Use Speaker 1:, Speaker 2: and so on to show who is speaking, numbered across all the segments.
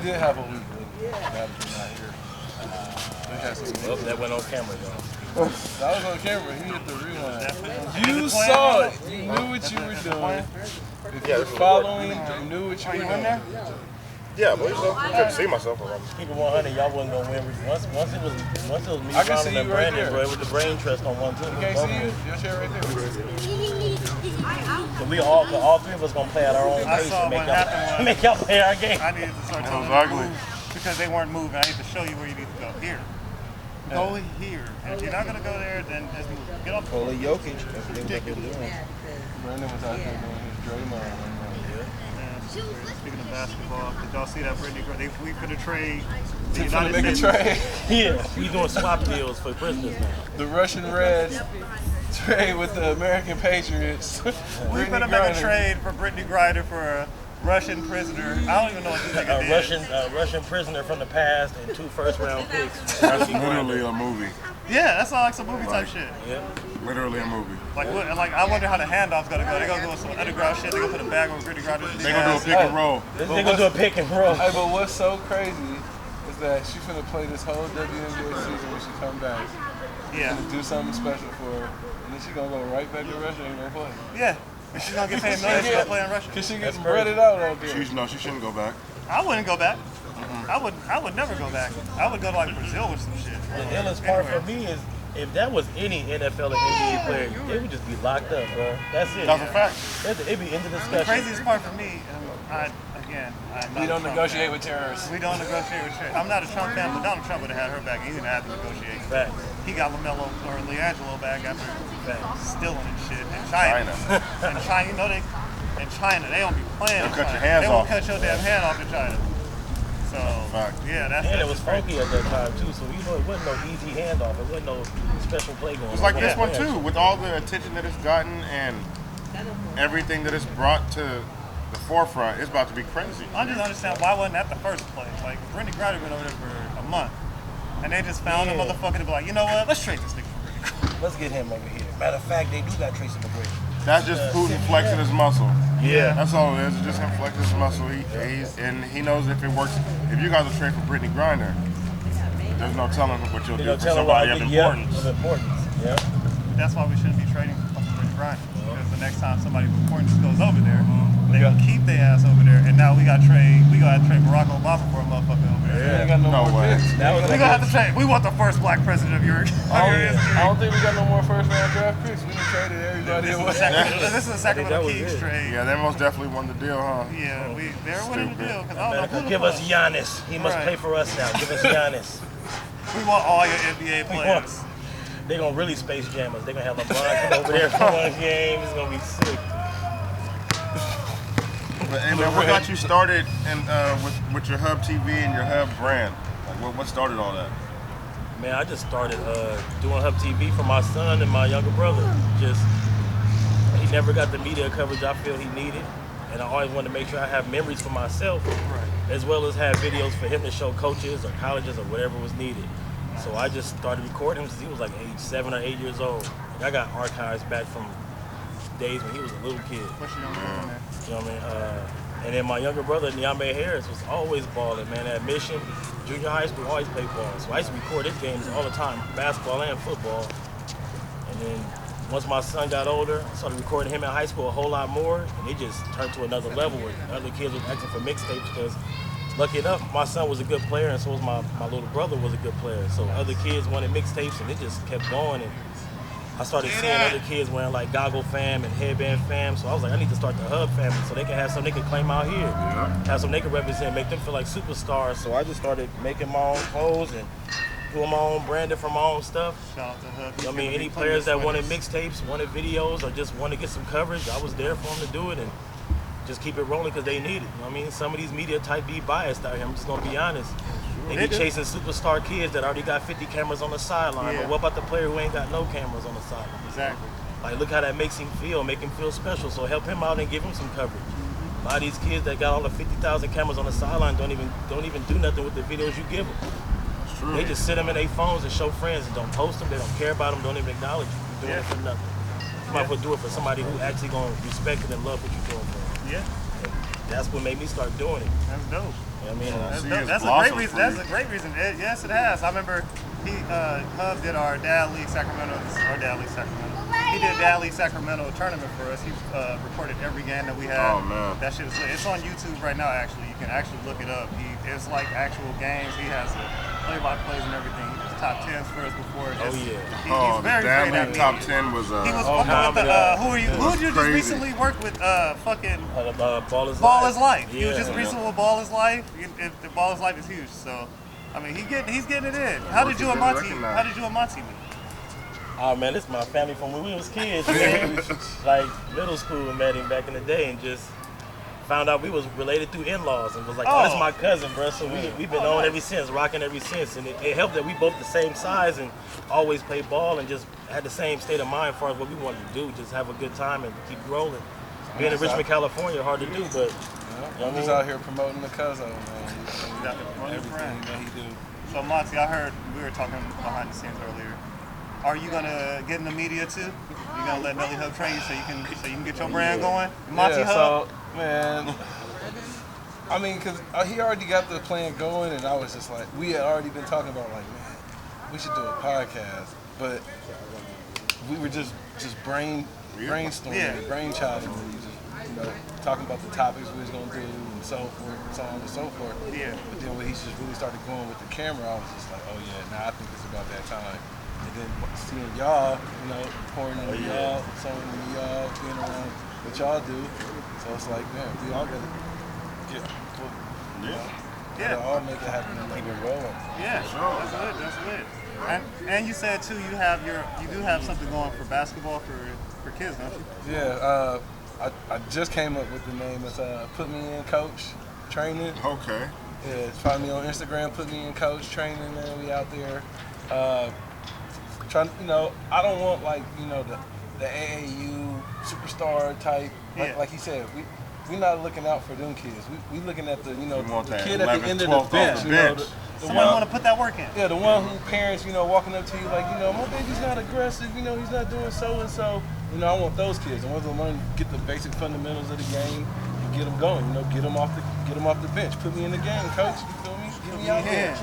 Speaker 1: did have a week when Madison not here.
Speaker 2: Well, that went on camera, y'all.
Speaker 1: That was on camera. He hit the rewind. You saw it. You knew what you were doing. If you were following, you knew what you were doing.
Speaker 3: Yeah, but I couldn't see myself around.
Speaker 2: Keep it 100, y'all wasn't gonna win. Once it was me,
Speaker 1: I can see
Speaker 2: and
Speaker 1: you right
Speaker 2: Brandon,
Speaker 1: there.
Speaker 2: bro. It was the brain trust on one team.
Speaker 1: You can't see you? Your chair right there.
Speaker 2: So we all three of us gonna play at our own pace and make y'all play our game.
Speaker 4: I needed to start telling them to move because they weren't moving. I need to show you where you need to go. Here. Go here. And if you're not gonna go there, then just move. Get off the
Speaker 5: Pull a Jokic.
Speaker 4: ridiculous.
Speaker 1: Brandon was out there doing his Draymond.
Speaker 4: Speaking of basketball, did y'all see that Brittany? We finna trade the
Speaker 1: Trying to
Speaker 4: United
Speaker 1: make a
Speaker 4: States.
Speaker 1: trade.
Speaker 2: Yeah, we doing swap deals for prisoners now.
Speaker 1: The Russian Reds trade with the American Patriots.
Speaker 4: We finna make a trade for Brittany Griner for a Russian prisoner. I don't even know what this nigga did.
Speaker 2: A Russian prisoner from the past and 2 first-round picks.
Speaker 3: That's literally a movie.
Speaker 4: Yeah, that sounds like some movie type shit.
Speaker 2: Yeah.
Speaker 3: Literally a movie.
Speaker 4: Like I wonder how the handoff's gonna go. They gonna go with some underground shit. They gonna put a bag over Brittany Griner.
Speaker 3: They gonna do a pick and roll.
Speaker 2: They gonna do a pick and roll.
Speaker 1: Hey, but what's so crazy is that she's gonna play this whole WNBA season when she come back.
Speaker 4: Yeah.
Speaker 1: Gonna do something special for her, and then she gonna go right back to Russia and gonna play.
Speaker 4: Yeah. And she's gonna get paid millions to go play in Russia.
Speaker 1: Cause she gets breaded out out there.
Speaker 3: She shouldn't go back.
Speaker 4: I wouldn't go back. I would never go back. I would go to like Brazil or some shit.
Speaker 2: The illest part for me is if that was any NFL or NBA player, they would just be locked up, bro. That's it.
Speaker 3: That's a fact.
Speaker 2: It'd be into
Speaker 4: The
Speaker 2: discussion.
Speaker 4: craziest part for me,
Speaker 1: We don't negotiate with terrorists.
Speaker 4: We don't negotiate with terrorists. I'm not a Trump fan, but Donald Trump would have had her back. He didn't have to negotiate.
Speaker 2: Facts.
Speaker 4: He got LaMelo or LiAngelo back after
Speaker 2: Facts.
Speaker 4: stealing and shit. In China. In China, you know in China, they don't be playing.
Speaker 3: They'll cut your hands
Speaker 4: They won't
Speaker 3: off.
Speaker 4: cut your damn hand off in China. So, yeah, that's
Speaker 2: And it was funky at that time too, so you know it wasn't no easy handoff. It wasn't no special play going on.
Speaker 3: It's like this one too, with all the attention that it's gotten and everything that it's brought to the forefront. It's about to be crazy.
Speaker 4: I just understand why wasn't that the first place. Like Brittany Griner been over there for a month, and they just found a motherfucker to be like, you know what? Let's trade this nigga for Brittany Griner.
Speaker 2: Let's get him over here. Matter of fact, they do got Tracy McGrady.
Speaker 3: That's just Putin flexing his muscle.
Speaker 2: Yeah.
Speaker 3: That's all it is. It's just him flexing his muscle. He knows if it works. If you guys will trade for Brittany Griner, there's no telling what you'll do for somebody of importance.
Speaker 2: Yeah.
Speaker 4: That's why we shouldn't be trading for fucking Brittany Griner. Because the next time somebody of importance goes over there, they gonna keep their ass over there. And now we gotta trade Barack Obama for a motherfucker over there.
Speaker 1: Yeah, ain't got no more
Speaker 3: way.
Speaker 1: picks.
Speaker 4: We gonna have to trade. We want the first black president of your history.
Speaker 1: I don't think we got no more first round draft picks. We done traded everybody away.
Speaker 4: This is a Sacramento Kings trade.
Speaker 3: Yeah, they most definitely won the deal, huh?
Speaker 4: Yeah, they're winning the deal. Cause I don't know who
Speaker 2: Give us Giannis. He must pay for us now. Give us Giannis.
Speaker 4: We want all your NBA players.
Speaker 2: They're gonna really space jam us. They're gonna have LeBron come over there for one game. It's gonna be sick.
Speaker 3: But hey man, what got you started with your Hub TV and your Hub brand? Like what started all that?
Speaker 2: Man, I just started doing Hub TV for my son and my younger brother. He never got the media coverage I feel he needed, and I always wanted to make sure I have memories for myself, as well as have videos for him to show coaches or colleges or whatever was needed. So I just started recording him since he was like age 7 or 8 years old. And I got archives back from days when he was a little kid.
Speaker 4: What's your younger brother, man?
Speaker 2: You know what I mean? And then my younger brother, Niambe Harris, was always balling, man. At Mission, junior high school, always played ball. So I used to record his games all the time, basketball and football. And then once my son got older, I started recording him in high school a whole lot more. And it just turned to another level where other kids was asking for mixtapes because lucky enough, my son was a good player and so was my little brother was a good player. So other kids wanted mixtapes and it just kept going. And I started seeing other kids wearing like goggle fam and headband fam. So I was like, I need to start the Hub family so they can have something they can claim out here. Have something they can represent, make them feel like superstars. So I just started making my own clothes and doing my own branding for my own stuff.
Speaker 4: Shout out to Hub.
Speaker 2: I mean, any players that wanted mixtapes, wanted videos, or just wanted to get some coverage, I was there for them to do it and just keep it rolling because they need it. You know what I mean? Some of these media type be biased out here. I'm just gonna be honest. They be chasing superstar kids that already got 50 cameras on the sideline. But what about the player who ain't got no cameras on the sideline?
Speaker 4: Exactly.
Speaker 2: Like, look how that makes him feel, make him feel special. So help him out and give him some coverage. A lot of these kids that got all the 50,000 cameras on the sideline don't even do nothing with the videos you give them.
Speaker 3: It's true.
Speaker 2: They just sit them in their phones and show friends and don't post them. They don't care about them. Don't even acknowledge you. You're doing it for nothing. You might as well do it for somebody who actually gonna respect it and love what you're doing for them.
Speaker 4: Yeah.
Speaker 2: And that's what made me start doing it.
Speaker 4: That's dope.
Speaker 2: I mean,
Speaker 4: that's a great reason. That's a great reason. Yes, it has. I remember Hub did our Dad League Sacramento. He did Dad League Sacramento tournament for us. He recorded every game that we had.
Speaker 3: Oh man,
Speaker 4: that shit is lit. It's on YouTube right now. Actually, you can actually look it up. It's like actual games. He has the play-by-plays and everything. He was top 10s for us before. He's very
Speaker 3: Dad
Speaker 4: great at
Speaker 3: League top 10 was.
Speaker 4: He was fucking with the. Who did you just recently work with? Fucking. Ball is Life. He was just recently with Ball is Life. The Ball is Life is huge. So, I mean, he's getting it in. How did you and Monty meet?
Speaker 2: Oh man, this is my family from when we was kids. Man. Like middle school, we met him back in the day, and just found out we was related through in-laws, and was like, oh, that's my cousin, bro. So we've been on ever since, rocking ever since, and it helped that we both the same size and always played ball and just had the same state of mind as far as what we wanted to do, just have a good time and keep rolling. Being in Richmond, California, hard to do, but
Speaker 1: I'm just out here promoting the cousin, man. Everything that he do.
Speaker 4: So Monty, I heard we were talking behind the scenes earlier. Are you gonna get in the media too? You gonna let Nelly Hub train you so you can get your brand going? Monty Hub?
Speaker 1: So man, I mean, cause he already got the plan going, and I was just like, we had already been talking about like, man, we should do a podcast, but we were just brainstorming, brainchilding, and just talking about the topics we was gonna do and so forth, so on and so forth.
Speaker 4: Yeah.
Speaker 1: But then when he just really started going with the camera, I was just like, oh yeah, now I think it's about that time. And then seeing y'all, pouring into y'all, sewing into y'all, being around what y'all do. So it's like, man, we all gotta all make it happen and keep it rolling.
Speaker 4: Yeah, sure. That's lit. And you said too, you do have something going for basketball for kids, don't you?
Speaker 1: Yeah, I just came up with the name. It's Put Me In Coach Training.
Speaker 3: Okay.
Speaker 1: Yeah, find me on Instagram, Put Me In Coach Training, man. We out there. I don't want the AAU superstar type. Like he said, we're not looking out for them kids. We looking at the the kid at the end of the bench. The
Speaker 4: one want to put that work in.
Speaker 1: Yeah, the one who parents walking up to you like my baby's not aggressive. He's not doing so and so. I want those kids. I want them to learn, get the basic fundamentals of the game, and get them going. Get them off the bench. Put me in the game, coach. You feel me? Get me out there.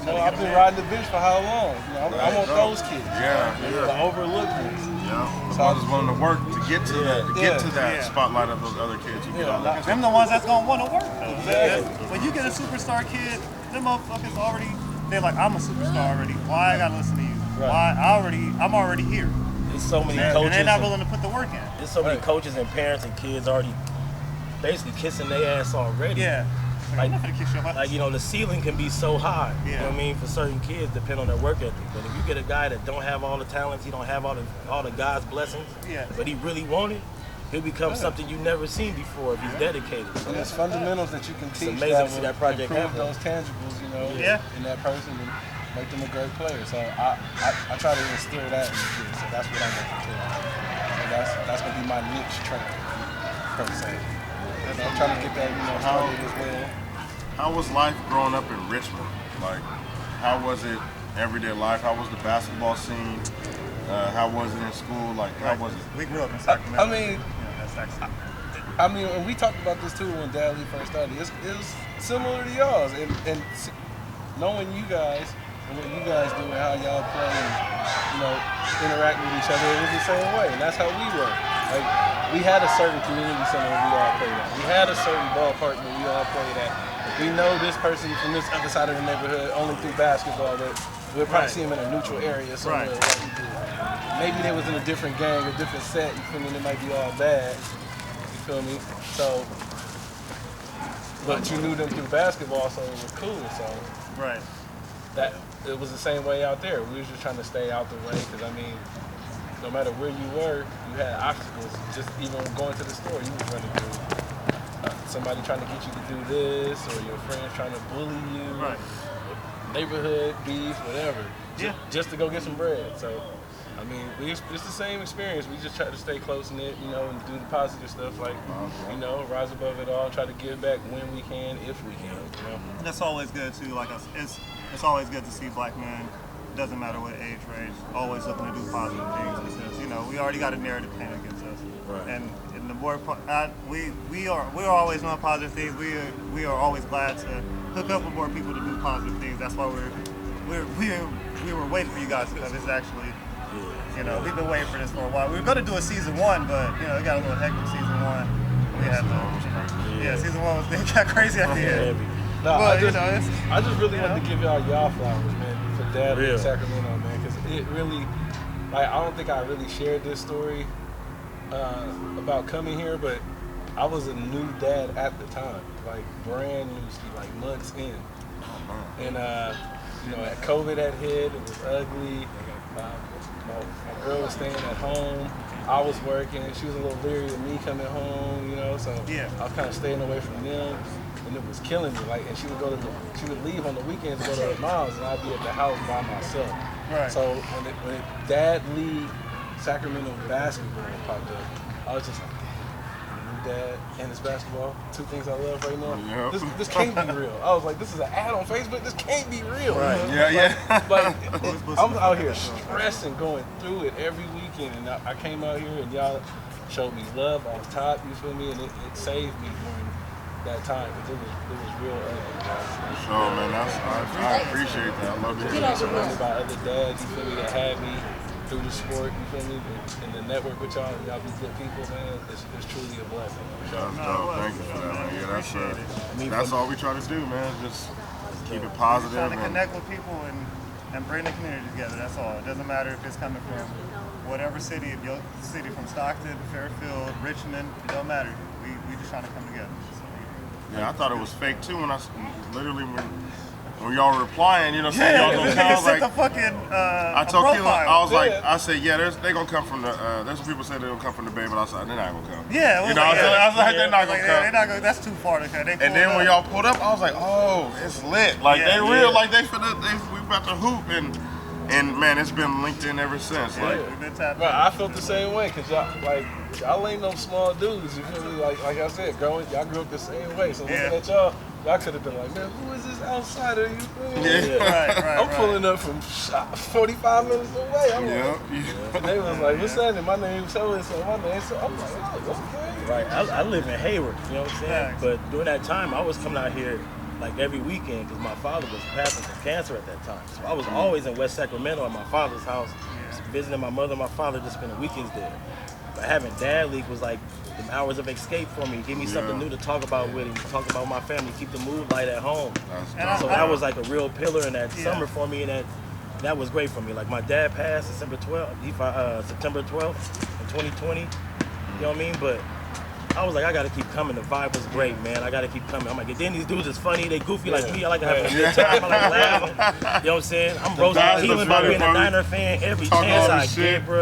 Speaker 1: I've been riding the bench for how long? I want those kids. The overlooked ones.
Speaker 3: Yeah. So I was willing to work to get to that spotlight of those other kids.
Speaker 4: Them the ones that's gonna want to work.
Speaker 1: Exactly.
Speaker 4: When you get a superstar kid, them motherfuckers they're like, I'm a superstar already. Why I gotta listen to you?
Speaker 1: Right.
Speaker 4: I'm already here.
Speaker 2: There's so many coaches.
Speaker 4: And they're not willing to put the work in.
Speaker 2: There's so many coaches and parents and kids already basically kissing their ass already.
Speaker 4: Yeah.
Speaker 2: Like the ceiling can be so high.
Speaker 4: Yeah.
Speaker 2: You know what I mean? For certain kids, depending on their work ethic. But if you get a guy that don't have all the talents, he don't have all the God's blessings, but he really want it, he'll become something you've never seen before if he's dedicated.
Speaker 1: So there's fundamentals that you can teach
Speaker 2: that will
Speaker 1: improve those tangibles, in that person and make them a great player. So I try to instill that in the kids. So that's what I'm going to do. So that's going to be my niche training, per se. I'm trying to get that, started as well.
Speaker 3: How was life growing up in Richmond? Like, how was it everyday life? How was the basketball scene? How was it in school? Like, how was it?
Speaker 4: We grew up in Sacramento.
Speaker 1: I mean, and we talked about this too when Dad Lee first started. It was similar to y'all's, and knowing you guys and what you guys do and how y'all play and interact with each other, it was the same way, and that's how we were. Like, we had a certain community center we all played at. We had a certain ballpark that we all played at. We know this person from this other side of the neighborhood only through basketball, but we'll probably see them in a neutral area somewhere. Like maybe they was in a different gang, a different set, you feel me? It might be all bad, you feel me? So, but you knew them through basketball, so it was cool, so.
Speaker 4: Right.
Speaker 1: That, it was the same way out there. We was just trying to stay out the way, because I mean, no matter where you were, you had obstacles. Just even going to the store, you was running through somebody trying to get you to do this, or your friends trying to bully you, neighborhood beef, whatever, just to go get some bread. So, I mean, it's the same experience. We just try to stay close knit, and do the positive stuff, like, rise above it all, try to give back when we can, if we can.
Speaker 4: That's always good too. Like it's always good to see black men. Doesn't matter what age, range, always looking to do positive things because we already got a narrative painted against us, and And the more we are always doing positive things. We are always glad to hook up with more people to do positive things. That's why we were waiting for you guys because it's actually, you know, we've been waiting for this for a while. We were going to do a season 1, but you know, it got a little hectic season 1. We had season 1 it got crazy at the end.
Speaker 1: No,
Speaker 4: but,
Speaker 1: I just really wanted to give y'all flowers, man, for Dad in Sacramento, man, because it really, like, I don't think I really shared this story about coming here, but I was a new dad at the time, like brand new, like months in, and you know, COVID had hit, it was ugly. My girl was staying at home. I was working. She was a little leery of me coming home, you know. So I was kind of staying away from them, and it was killing me. Like, and she would leave on the weekends to go to her mom's, and I'd be at the house by myself.
Speaker 4: Right.
Speaker 1: So when Dad League Sacramento basketball popped up, I was just like, Dad and his basketball, 2 things I love right now.
Speaker 3: Yep.
Speaker 1: This can't be real. I was like, this is an ad on Facebook. This can't be real.
Speaker 3: Right.
Speaker 1: Like I'm out here stressing, going through it every weekend, and I came out here and y'all showed me love off top. You feel me? And it saved me during that time because it was real ugly.
Speaker 3: Sure, man. I appreciate that. I love it.
Speaker 1: Surrounded by other dads, you feel me, that had me through the sport, you feel me, and the network with y'all be good people, man. It's truly a blessing.
Speaker 3: That's dope. Thank you for that, man. Yeah, that's all we try to do, man. Just keep it positive.
Speaker 4: Trying to connect with people and bring the community together. That's all. It doesn't matter if it's coming from whatever city, if your city from Stockton, Fairfield, Richmond, it don't matter. We just trying to come together.
Speaker 3: Yeah, I thought it was fake too when when y'all were replying, you know, saying y'all gonna come. I was like, I told Keelan, I said, they gonna come from the. There's some people say they gonna come from the Bay, but I said they're not gonna come.
Speaker 4: Yeah,
Speaker 3: you know, I was like, they're not gonna come.
Speaker 4: They're not gonna. That's too far to come.
Speaker 3: And then when y'all pulled up, I was like, oh, it's lit. Like they real, like we about to hoop and man, it's been linked in ever since. Like,
Speaker 1: bro, I felt the same way because y'all ain't no small dudes. You feel me? Like I said, y'all grew up the same way. So looking at y'all could have been like, man, who is this outsider? You feel me?
Speaker 4: Right.
Speaker 1: I'm pulling up from 45 minutes away. I'm like, they was like, what's that? My name's so-and-so. My name's so. I'm like, oh, okay.
Speaker 2: Right. I live in Hayward. You know what I'm saying? But during that time, I was coming out here like every weekend because my father was passing from cancer at that time. So I was always in West Sacramento at my father's house, visiting my mother and my father, just spending weekends there. But having Dad League was like the hours of escape for me. Give me something new to talk about with him, talk about my family, keep the mood light at home. So that was like a real pillar in that summer for me, and that was great for me. Like my dad passed September 12th in 2020. You know what I mean? But I was like, I gotta keep coming. The vibe was great, man. I gotta keep coming. I'm like, then these dudes is funny. They goofy like me. I like to have a good time. I like laughing. You know what I'm saying? I'm roasting Keelan by being a Niner fan every chance I get, bro.